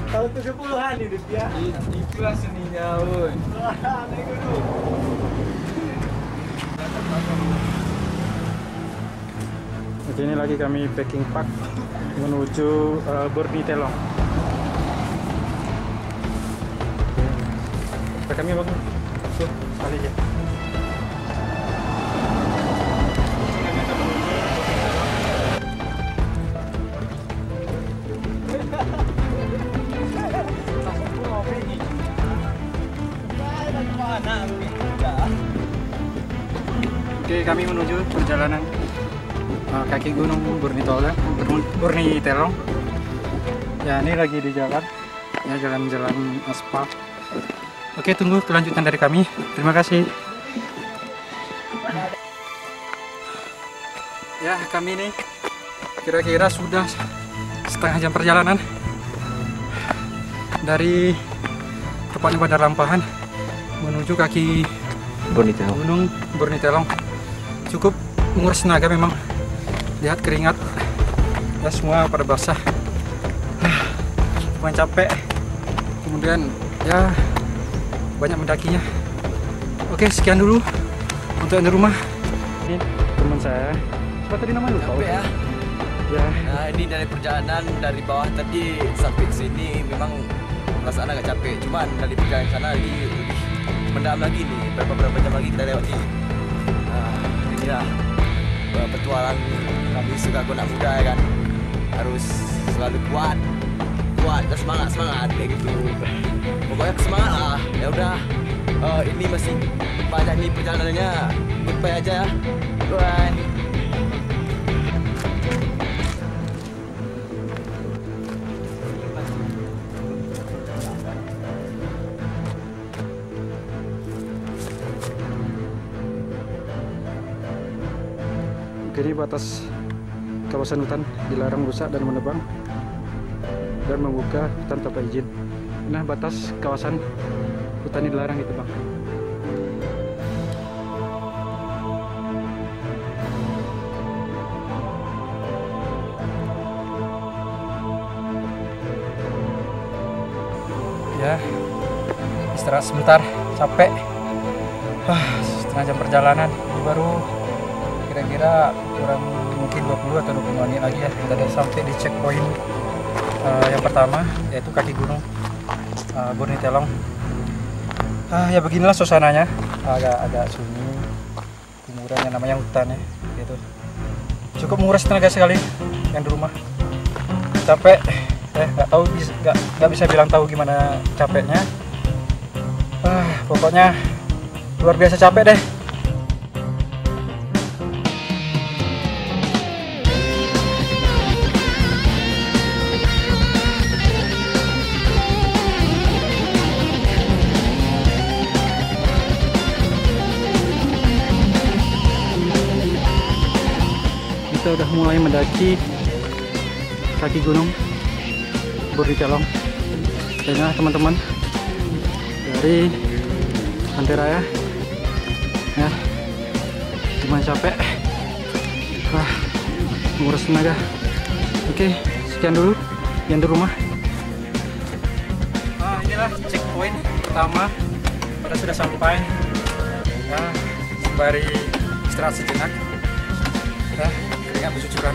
Tahun 70-an ini dia. Itulah seninya, woi. Naik gunung. Oke, ini lagi kami packing pack menuju Borni Telong. Oke. Kami bang, tuh sekali aja. Oke, kami menuju perjalanan kaki gunung Borni Telong. Ya, ini lagi di jalan, ya jalan-jalan aspal. Oke, tunggu kelanjutan dari kami. Terima kasih. Ya, kami ini kira-kira sudah setengah jam perjalanan dari tepatnya Bandar Lampahan menuju kaki gunung Borni Telong. Cukup menguras tenaga memang. Lihat keringat ya, semua pada basah. Lumayan capek, kemudian ya banyak mendakinya. Oke, sekian dulu untuk yang di rumah. Ini teman saya, siapa tadi namanya lupa ya. Ya. Nah, ini dari perjalanan dari bawah tadi sampai sini memang perasaan agak capek, cuman dari perjalanan sana lagi mendalam lagi nih, berapa jam lagi kita lewati. Inilah petualang kami suka anak muda ya kan, harus selalu kuat dan semangat kayak gitu. Pokoknya semangat lah. Ya udah, ini masih banyak nih perjalanannya. Goodbye aja ya. Bye. Jadi batas kawasan hutan dilarang rusak dan menebang dan membuka hutan tanpa izin. Nah, batas kawasan hutan dilarang itu, Bang. Ya, istirahat sebentar, capek. Setengah jam perjalanan, ini baru kira-kira kurang mungkin 20 atau 20 menit lagi ya, kita udah sampai di checkpoint yang pertama, yaitu kaki gunung Borni Telong. Ya beginilah suasananya, agak sunyi, kumuran yang namanya hutan ya, gitu. Cukup menguras tenaga sekali yang di rumah. Capek, nggak bisa bilang tahu gimana capeknya. Pokoknya luar biasa capek deh. Kita udah mulai mendaki kaki gunung Borni Telong. Nah, teman-teman dari Pantai Raya ya, lumayan capek, menguras tenaga. Oke, sekian dulu yang di rumah. Inilah checkpoint pertama, pada sudah sampai ya, sembari istirahat sejenak ya, keringat bercucuran,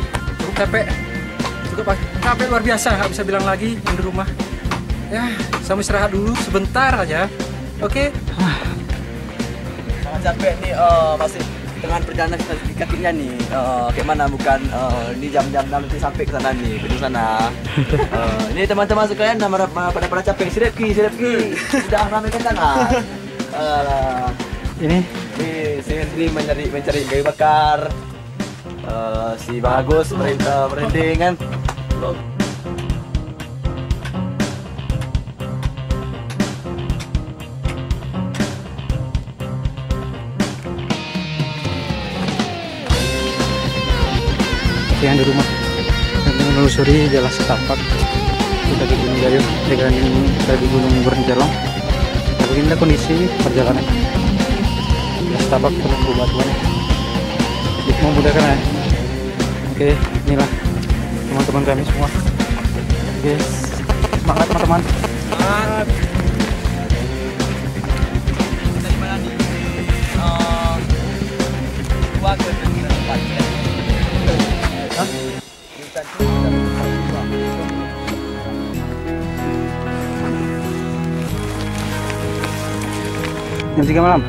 cukup capek luar biasa, nggak bisa bilang lagi yang di rumah ya. Sama istirahat dulu sebentar aja. Oke. Sangat capek nih, masih dengan perjalanan kita di kakinya nih. Gimana bukan ini jam-jam nanti sampai ke sana nih, ke sana. Ini teman-teman sekalian pada capek. Si Repki sudah ramekan tangan. Ini si Henry mencari kayu bakar. Si Bagus merinding kan. yang di rumah dan menelusuri jalan setapak kita di Gunung Gayo dengan di Gunung Borni Telong. Nah, beginilah kondisi perjalanan ya, setapak penuh bebatuan memudahkan ya. Oke, inilah teman-teman kami semua. Oke, semangat teman-teman. Semangat. Kita di mana nih? Gua ke tempat ya. Hah? Jam 3 malam.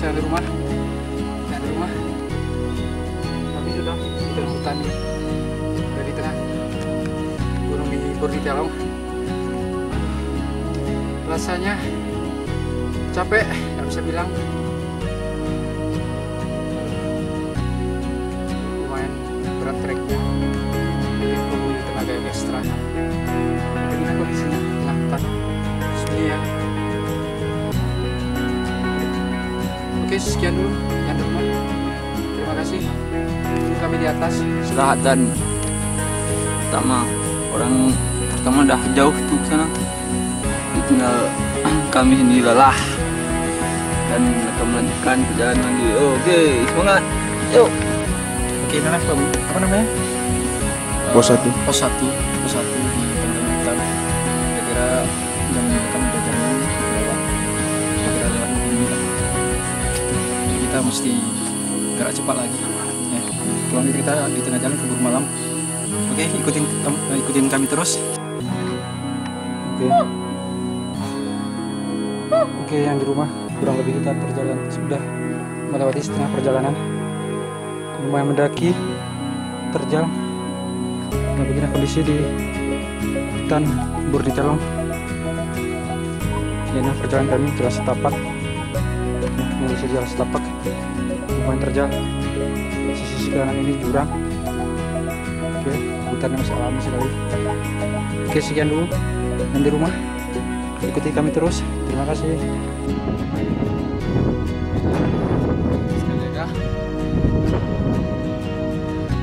Saya di rumah, kami sudah di tengah hutan ini, dari tengah gunung di Borditelong. Rasanya capek, nggak bisa bilang. Lumayan berat treknya, perlu tenaga yang ekstra. Bagaimana kondisinya di tengah hutan? Sunyi ya. Oke, sekian dulu yang di rumah. Terima kasih. Kami di atas. Istirahat dan pertama dah jauh tuh sana. Tinggal kami sendiri lelah dan akan melanjutkan perjalanan lagi. Oke, semangat. Yuk. Oke, apa namanya? Pos 1 di tengah hutan. Kira-kira jam kami udah jam ini lewat. Kira-kira lewat 20 menit. Kita mesti gerak cepat lagi ya. Pulang kita di tengah jalan keburu malam. Oke, ikutin kami terus. Oke, yang di rumah kurang lebih kita sudah melewati setengah perjalanan. Lumayan mendaki, terjal. Nah, begini kondisi di hutan Borditelong. Ini perjalanan kami jalan setapak. Kondisi jalan setapak lumayan terjal. Sisi kanan ini jurang. Oke, hutannya masih alami sekali. Oke, sekian dulu yang di rumah. Ikuti kami terus. Terima kasih. Sekali dah.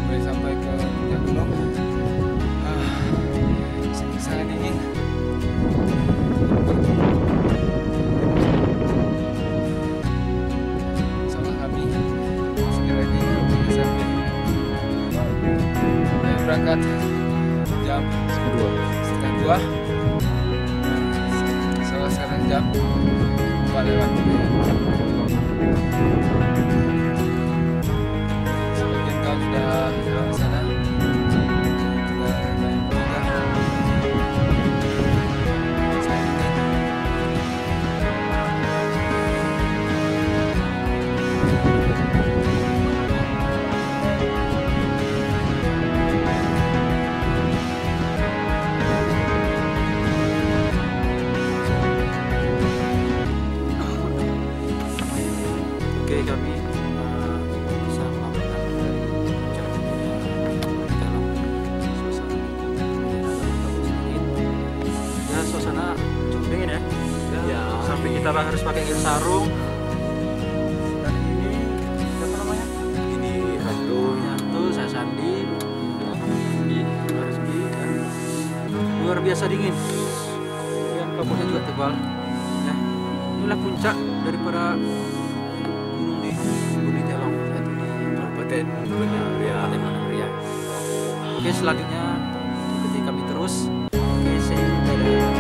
Boleh sampai ke puncak gunung. Sangat dingin. Sama kami sekali lagi sampai berangkat jam 2:30. Sekarang jam 4 lewat. Sebagian kau sudah lewat sana. Oke, kami bisa melaporkan dari puncak Borditelong. Suasana bagus dingin. Ya, suasana cukup dingin ya. Ya. Sampai kita harus pakai sarung. Dan ini siapa namanya? Ini Ranto, saya Sandi, Rizky, dan luar biasa dingin. Dan kabutnya juga tebal. Ya, inilah puncak daripada Borditelong, yaitu di Kabupaten Manapria. Oke, selanjutnya ikuti kami terus. Oke, dadah.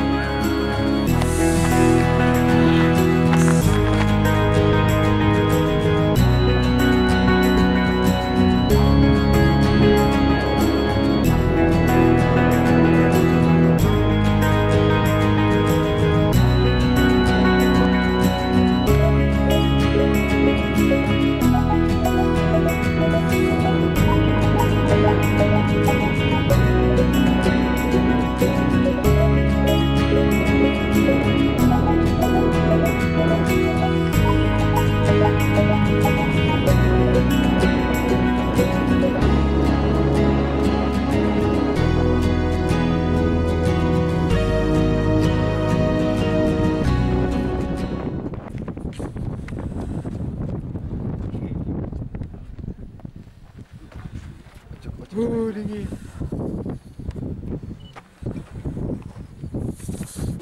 dingin.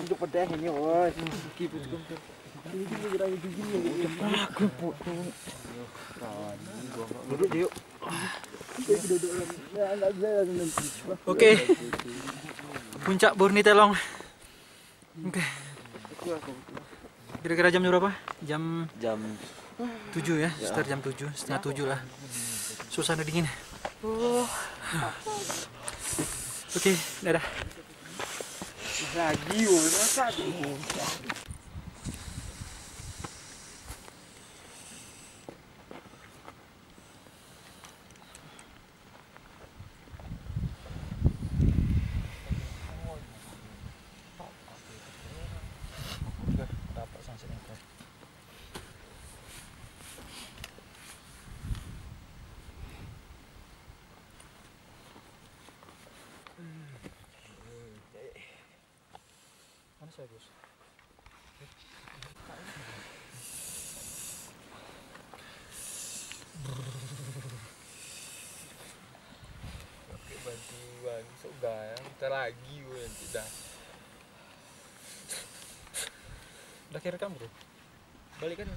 Hidup pedas ini, oi. Duduk yuk. Oke. Puncak Borni Telong. Oke. Kira-kira jam berapa? Jam 7 ya, sekitar jam 7, setengah 7 lah. Suasana dingin. Oke, dadah. Lagi, masa Mana saya, Gus? Oke, bantuan segan kita lagi gue nanti dah. Udah kira rekam, Bro? Balik kan.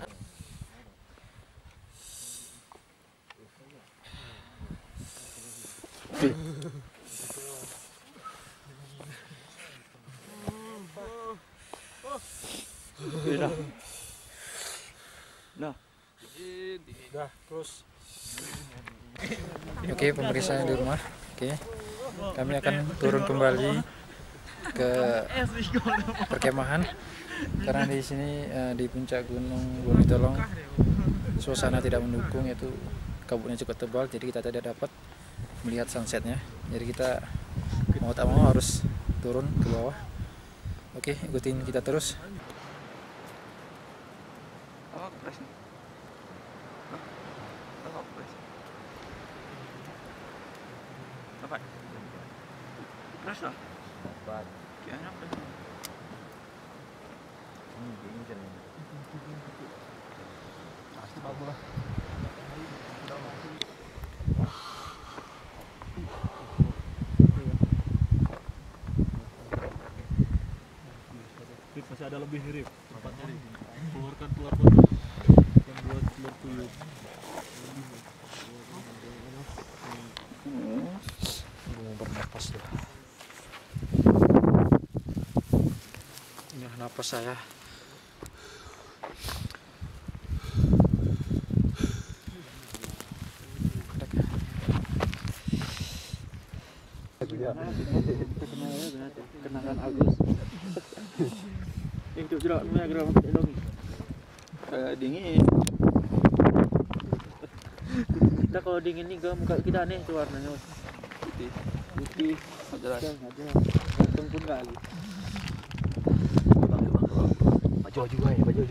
Udah, terus. Oke, pemirsa yang di rumah. Oke. Kami akan turun kembali ke perkemahan karena di sini di puncak Gunung Borni Telong suasana tidak mendukung, yaitu kabutnya cukup tebal, jadi kita tidak dapat melihat sunsetnya. Jadi kita mau tak mau harus turun ke bawah. Oke, ikutin kita terus. masih ada lebih Rip. Tempatnya Rip. Keluarkan telur potong yang buat telur tuyul. Bernapas ya. Ini napas saya. Kenangan Agus. Yang itu jeraknya gerak dong. Dingin. Kita kalau dingin nih muka kita aneh tuh warnanya. Putih. Jelas. Ganteng pun kali. Baju juga ya, baju.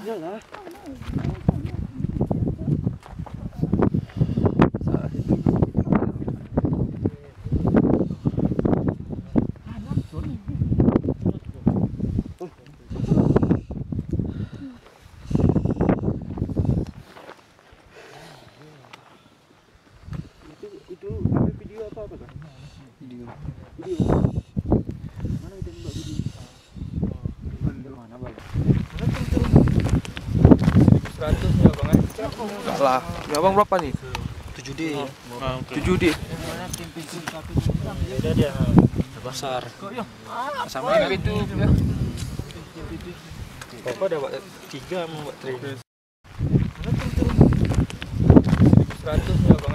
Iyalah. Itu video apa tuh? Video. Mana kita mbak video? Mana bang? 100 ya bang. Enggak lah. Ya bang berapa nih? 7D. 7D. Beda dia. Besar. Sama kan? Itu. Pokoknya ada buat 3 mau buat 3. 100 ya bang.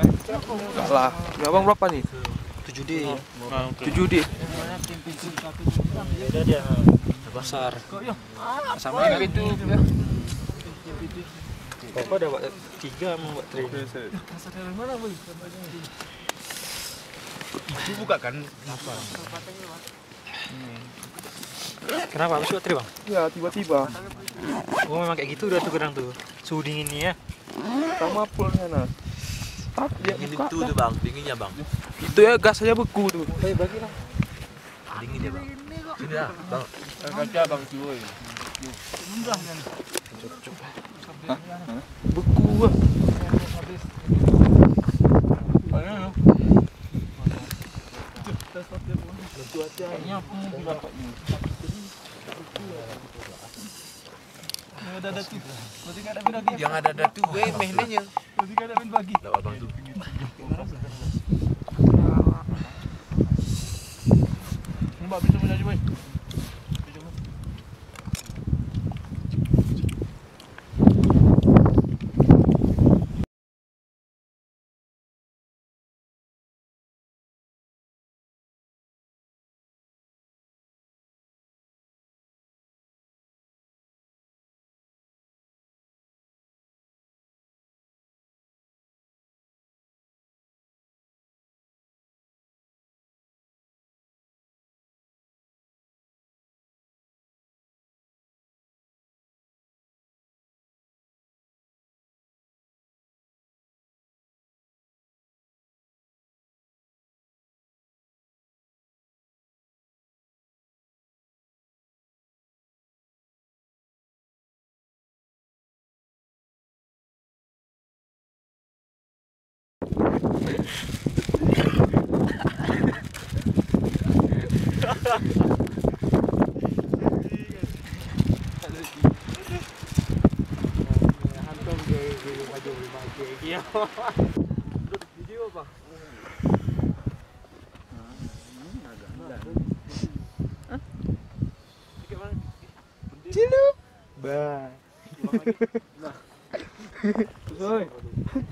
Enggak lah. Ya bang berapa nih? 7D. 7D. Beda dia. Besar. Sama kan? Itu. Pokoknya ada buat 3 mau buat 3. Itu buka kan apa? Kenapa? Habis buat 3 bang? Ya tiba-tiba. Oh memang kayak gitu udah tuh kadang tuh. Suhu dinginnya ya. Sama pulnya nah. Tapi dia Dingin buka. itu tuh bang, dinginnya bang. Itu ya gas aja beku tuh. Bagilah. Dingin ya bang. Sini ya bang. Kaca bang cuy. Beku. Kayaknya aku mau bilang kayaknya. Ada tuh. Berarti enggak ada benda lagi. Yang ada tuh gue mehnenya. Berarti enggak ada benda lagi. Lah abang tuh. Mbak bisa menjadi boy.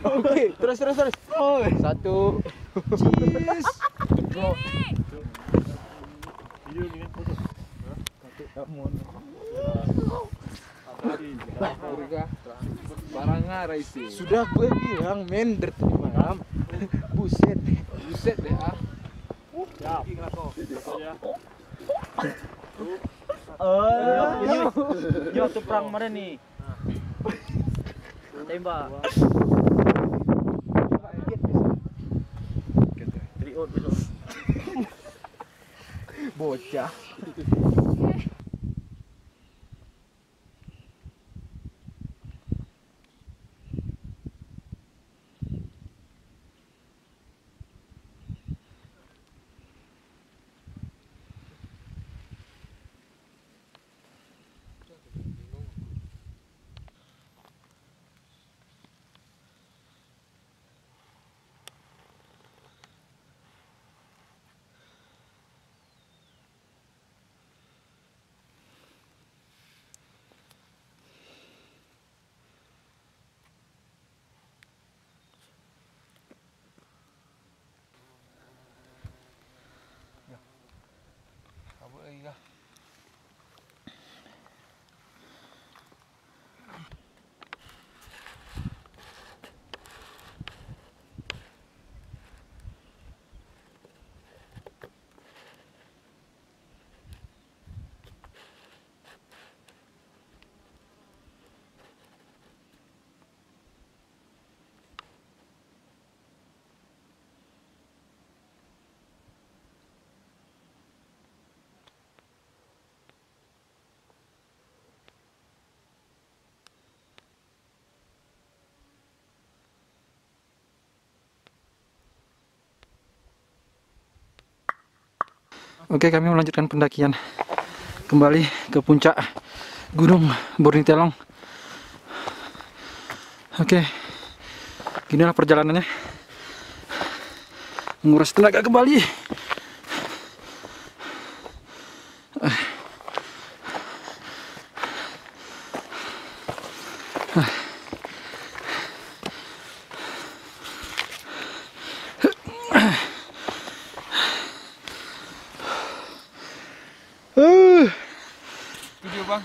Oke, terus. Satu. Cheese. Video ni kan foto. Sudah gue bilang mender tadi malam. Buset deh ah. Siap. Ya. Ini waktu perang kemarin nih. Tembak. Triot besok. Bocah. Oke, kami melanjutkan pendakian kembali ke puncak Gunung Bornitelong. Oke, ginilah perjalanannya. Menguras tenaga kembali. Video bang.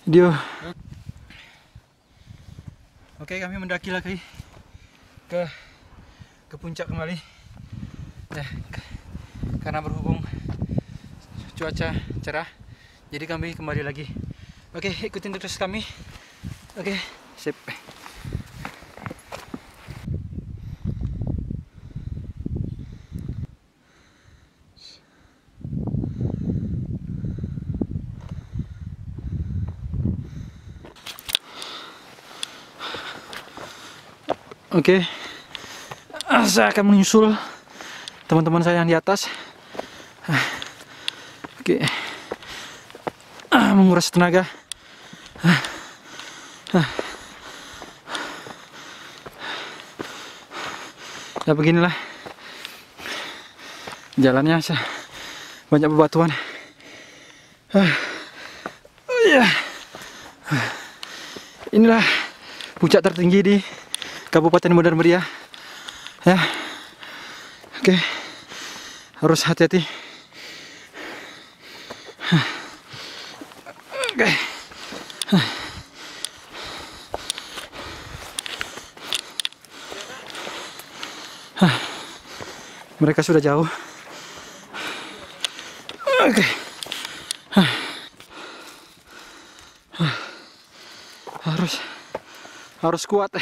Video. Oke, kami mendaki lagi ke puncak kembali. Ya, karena berhubung cuaca cerah, jadi kami kembali lagi. Oke, ikutin terus kami. Oke, sip. Oke, saya akan menyusul teman-teman saya yang di atas. Oke. Menguras tenaga. Ya beginilah jalannya, banyak bebatuan. Inilah puncak tertinggi di Kabupaten Bandar Meriah. Ya, oke, harus hati-hati. Oke. Mereka sudah jauh. Oke. Harus kuat.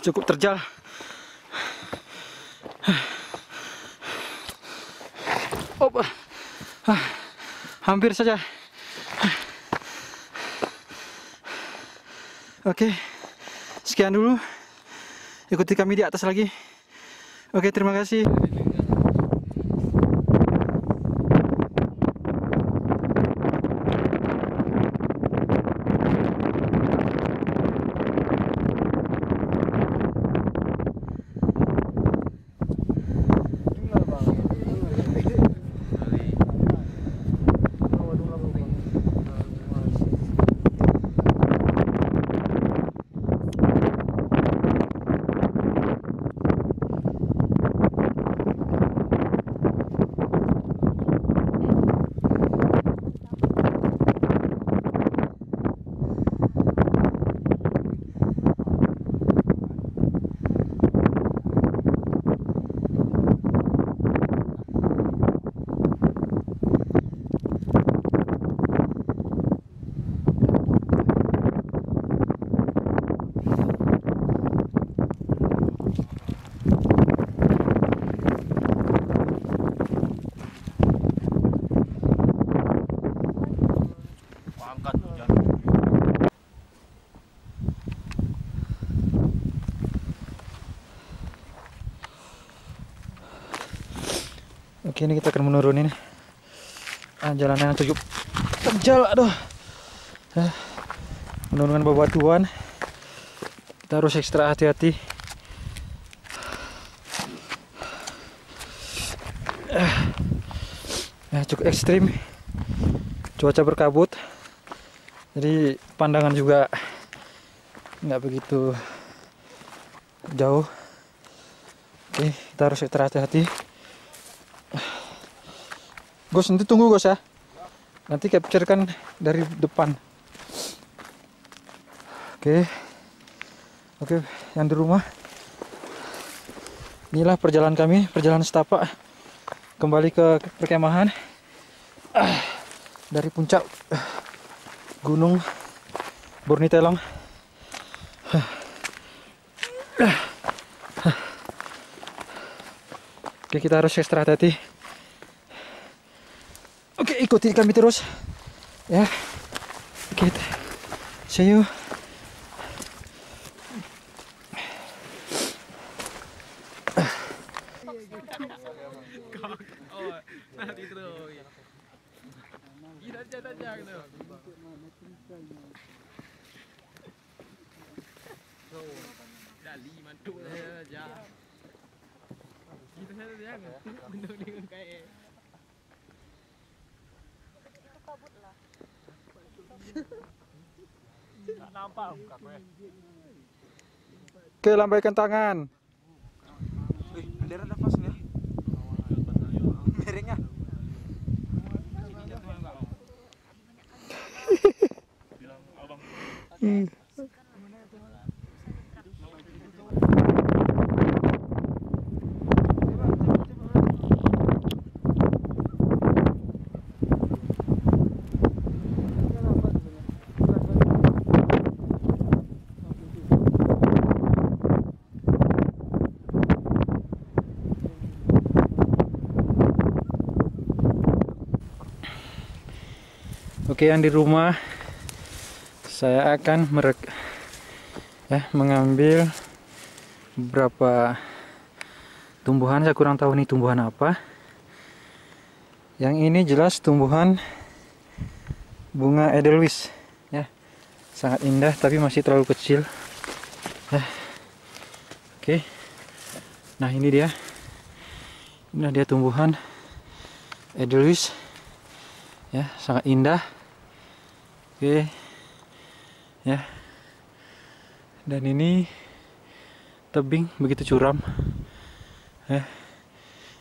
Cukup terjal. Hampir saja. Oke, sekian dulu. Ikuti kami di atas lagi. Oke, terima kasih. Oke, ini kita akan menurunin jalanan yang cukup terjal. Aduh, menurunkan bebatuan. Kita harus ekstra hati-hati. Cukup ekstrim, cuaca berkabut, jadi pandangan juga nggak begitu jauh. Oke, kita harus ekstra hati-hati. Gus, nanti tunggu Gus ya. Nanti capture kan dari depan. Oke, yang di rumah. Inilah perjalanan kami, perjalanan setapak kembali ke perkemahan dari puncak Gunung Bornitelong. Oke, kita harus ekstra hati-hati. Oke, ikuti kami terus ya. Oke, see you. Oke, lambaikan tangan. Bendera udah pas nih. Miringnya. Oke, yang di rumah saya akan mengambil beberapa tumbuhan, saya kurang tahu nih tumbuhan apa. Yang ini jelas tumbuhan bunga Edelweiss ya. Sangat indah tapi masih terlalu kecil. Oke. Nah, ini dia. Ini dia tumbuhan Edelweiss. Ya, sangat indah. Oke. Ya. Dan ini tebing begitu curam.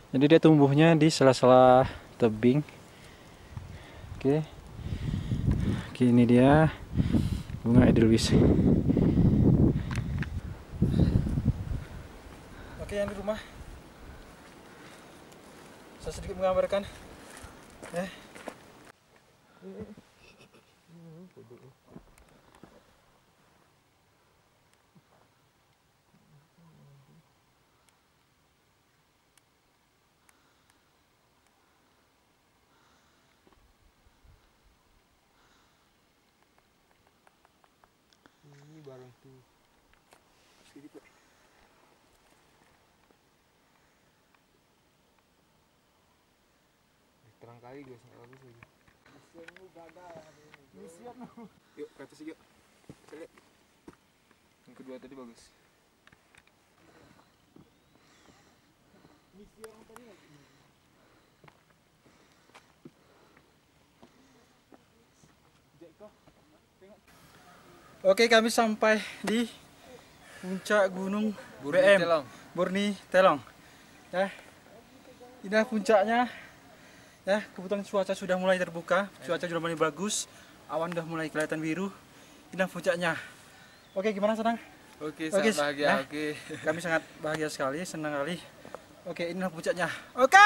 Jadi dia tumbuhnya di sela-sela tebing. Oke. Ini dia bunga Edelweiss. Oke, yang di rumah saya sedikit menggambarkan. Ini barang tuh. Sini, Pak. Terang kali guys, nggak bagus lagi. Mesinmu gagal. Yuk, ke atas yuk. Lihat. Yang kedua tadi bagus. Misi orang tadi lagi. Oke, kami sampai di puncak gunung BM Borni Telong. Ya, ini puncaknya. Ya, kebetulan cuaca sudah mulai terbuka, cuaca sudah mulai bagus, awan sudah mulai kelihatan biru. Ini puncaknya. Oke, gimana, senang? Oke, sangat bahagia. Nah, Oke. kami sangat bahagia sekali, senang kali. Oke, inilah puncaknya. Oke.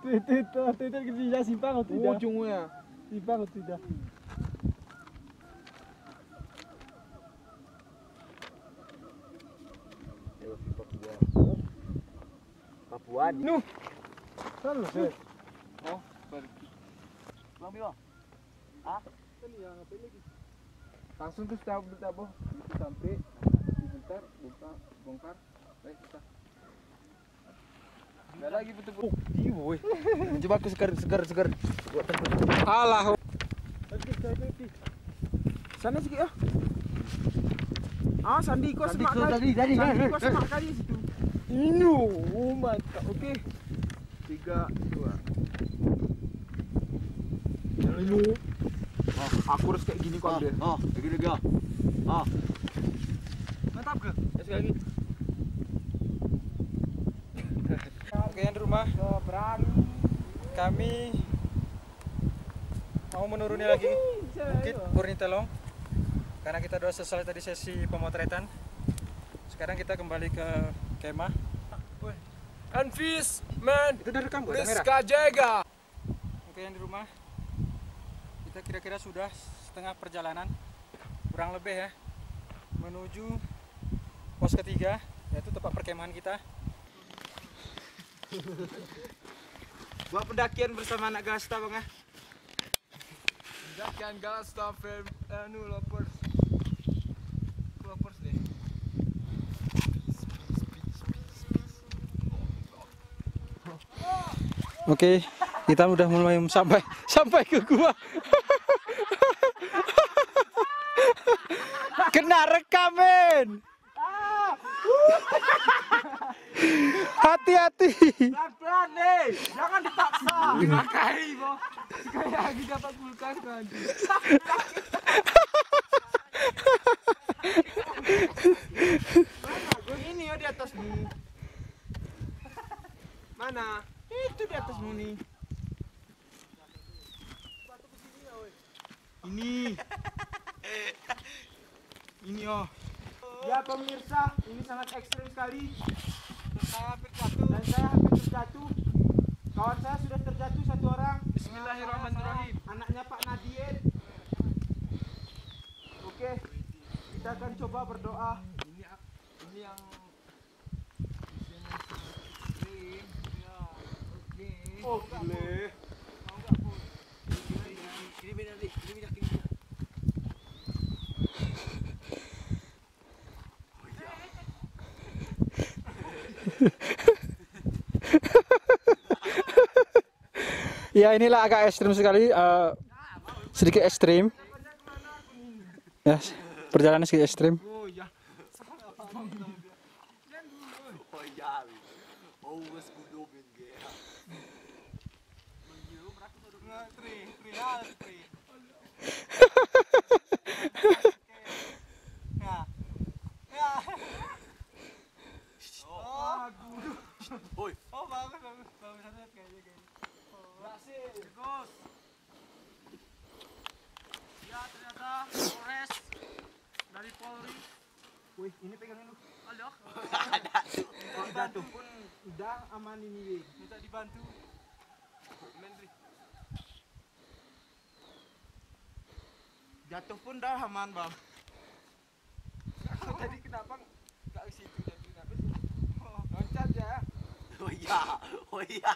Itu tidak simpang atau tidak? Ujungnya. Simpang atau tidak? Papua. Nuh. Salah sih. Oh, pergi. Bang Bimo. Ah, ini yang apa lagi? Langsung tuh taboh itu sampai sebentar bongkar. Baik, kita. Enggak lagi betul-betul. Woi. Coba aku segar. Alah. Sana sikit ah. Ah, Sandi kau semak kali. Sandi kau semak kali situ. Ini, mantap. Okey. 3, 2. Ini. Aku harus kayak gini kau ambil. Lagi. Mantap ke? Sekali lagi. Oke, yang di rumah kami mau menuruni lagi Bukit Borni Telong karena kita sudah selesai tadi sesi pemotretan. Sekarang kita kembali ke kemah. Anfis, man. Itu udah rekam, udah merah. Rizka Jega. Oke, yang di rumah kita kira-kira sudah setengah perjalanan kurang lebih ya menuju pos ketiga, yaitu tempat perkemahan kita. Buat pendakian bersama anak Galasta bang ya. Pendakian Galasta film Lopers deh. Oke, kita udah mulai sampai ke gua. Kena rekamen. Hati-hati. Pelan-pelan nih, jangan dipaksa. Dimakai boh. Sekali lagi dapat vulkan kan. Mana? Ini di atasmu. Mana? Itu di atasmu nih. Ini oh. Ya pemirsa, ini sangat ekstrim sekali. Dan saya hampir terjatuh. Kawan saya sudah terjatuh satu orang. Bismillahirrahmanirrahim. Anaknya Pak Nadien. Oke, kita akan coba berdoa. Ini yang Oh, gile. Ya inilah agak ekstrim sekali, sedikit ekstrim. Ya, perjalanan sedikit ekstrim. Oh ya. Oh ya. Oh, mas kudo benge. Mengiru berapa tuh? Tri. Ya. Ya. Oh, kudu. Oi. Oh, bagus. Bagus banget kayaknya. Berhasil. Bagus. Ya, ternyata Polres dari Polri. Wih, ini pegangin lu. Aduh. Jatuh pun udah aman ini, minta dibantu. Menteri. Jatuh pun dah aman, Bang. Tadi kenapa enggak ke situ tadi? Kenapa sih? Loncat ya. Oh iya.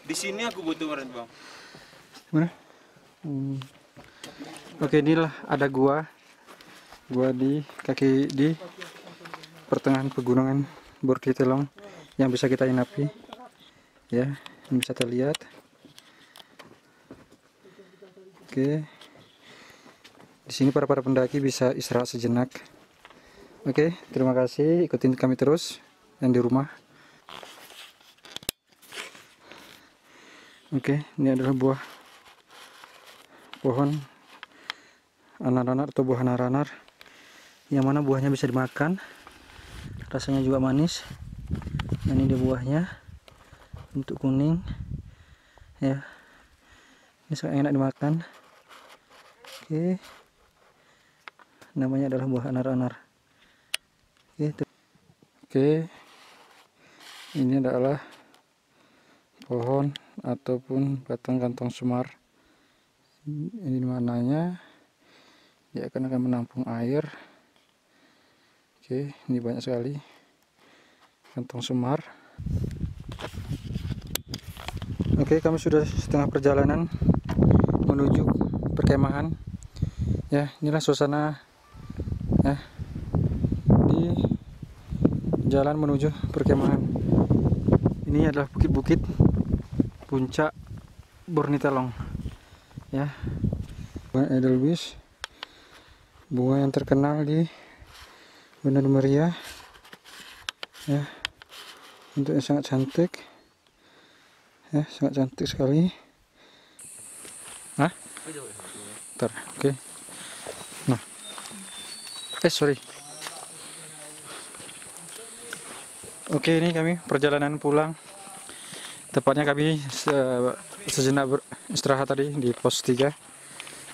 Di sini aku butuh orang bang. Mana? Oke, inilah ada gua di pertengahan pegunungan Bornitelong yang bisa kita inapi, ya, yang bisa terlihat. Oke, di sini para pendaki bisa istirahat sejenak. Oke, terima kasih, ikutin kami terus yang di rumah. Oke, ini adalah buah pohon ananar atau buah ananar, yang mana buahnya bisa dimakan, rasanya juga manis. Dan ini dia buahnya, bentuk kuning, ya, ini sangat enak dimakan. Oke, namanya adalah buah ananar. Oke, ini adalah pohon ataupun batang kantong semar. Ini mananya dia akan menampung air. Oke, ini banyak sekali kantong semar. Oke, kami sudah setengah perjalanan menuju perkemahan. Ya, inilah suasana ya di jalan menuju perkemahan. Ini adalah bukit-bukit puncak Bornitelong, ya. Bunga Edelweiss, bunga yang terkenal di Bener Meriah, ya, bentuknya sangat cantik, ya, sangat cantik sekali. Nah, ntar, oke. Nah, sorry. Oke, ini kami perjalanan pulang. Tepatnya kami sejenak beristirahat tadi di pos 3.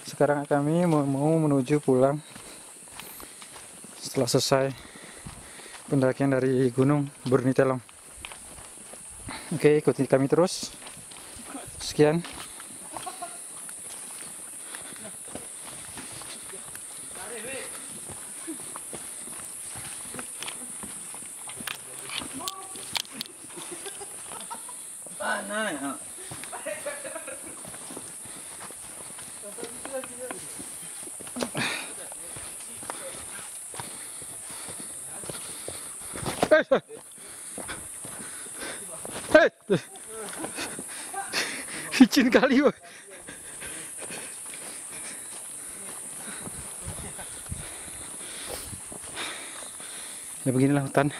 Sekarang kami mau menuju pulang setelah selesai pendakian dari Gunung Bornitelong. Oke, ikuti kami terus. Sekian. Mana ya? Hei, licin kali, woy. Ya beginilah hutan.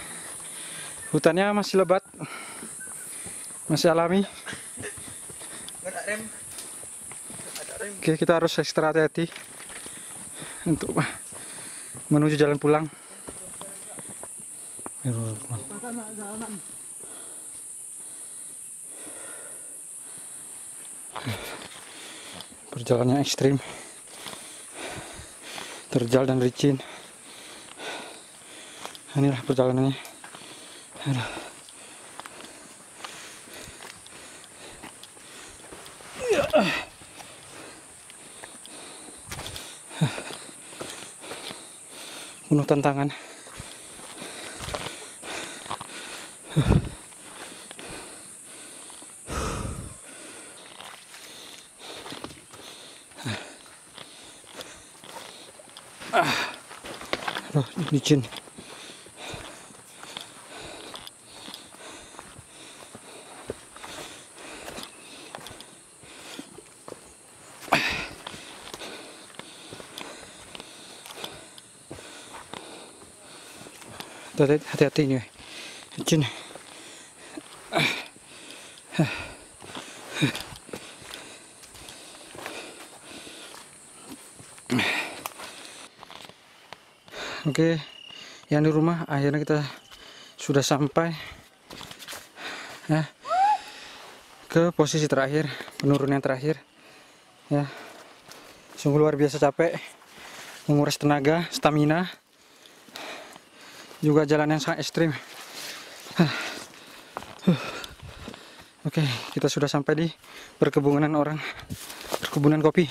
Hutannya masih lebat, masih alami. Oke, kita harus ekstra hati-hati untuk menuju jalan pulang. Perjalanan ekstrim, terjal dan licin. Inilah perjalanannya. Aduh. Penuh tantangan. Aduh, licin. Hati-hati ini, licin. Oke, yang di rumah akhirnya kita sudah sampai ya ke posisi terakhir, penurunan terakhir ya. Sungguh luar biasa capek, menguras tenaga, stamina, juga jalan yang sangat ekstrim. Oke, kita sudah sampai di perkebunan kopi.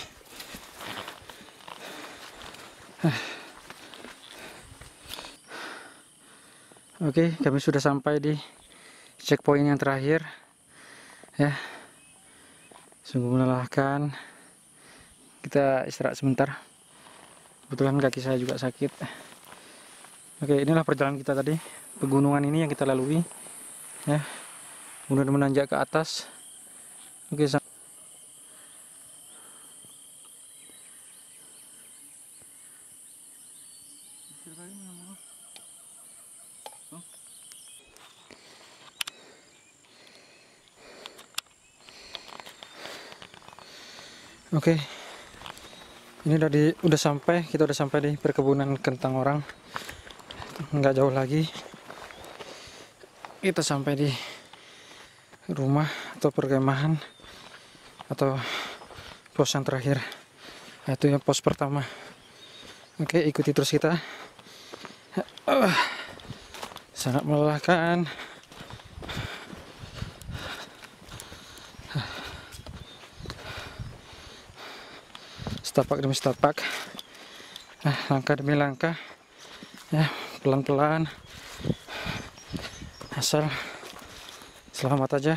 Oke, kami sudah sampai di checkpoint yang terakhir ya. Sungguh melelahkan. Kita istirahat sebentar. Kebetulan kaki saya juga sakit. Oke, inilah perjalanan kita tadi. Pegunungan ini yang kita lalui ya. Kemudian menanjak ke atas. Oke, Oke, ini udah sampai, kita udah sampai di perkebunan kentang orang. Nggak jauh lagi, kita sampai di rumah atau perkemahan atau pos yang terakhir. Itu yang pos pertama. Oke, ikuti terus kita. Sangat melelahkan. Setapak demi setapak, langkah demi langkah, ya pelan-pelan, asal selamat aja.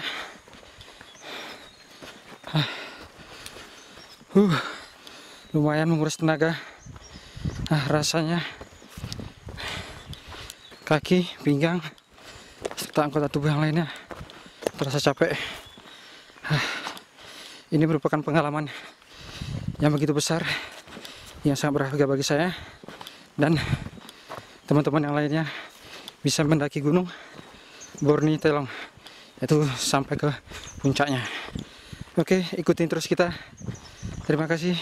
Lumayan menguras tenaga. Rasanya kaki, pinggang, serta anggota tubuh yang lainnya terasa capek. Ini merupakan pengalaman yang begitu besar, yang sangat berharga bagi saya dan teman-teman yang lainnya bisa mendaki gunung Borni Telong, itu sampai ke puncaknya. Oke, ikutin terus kita. Terima kasih.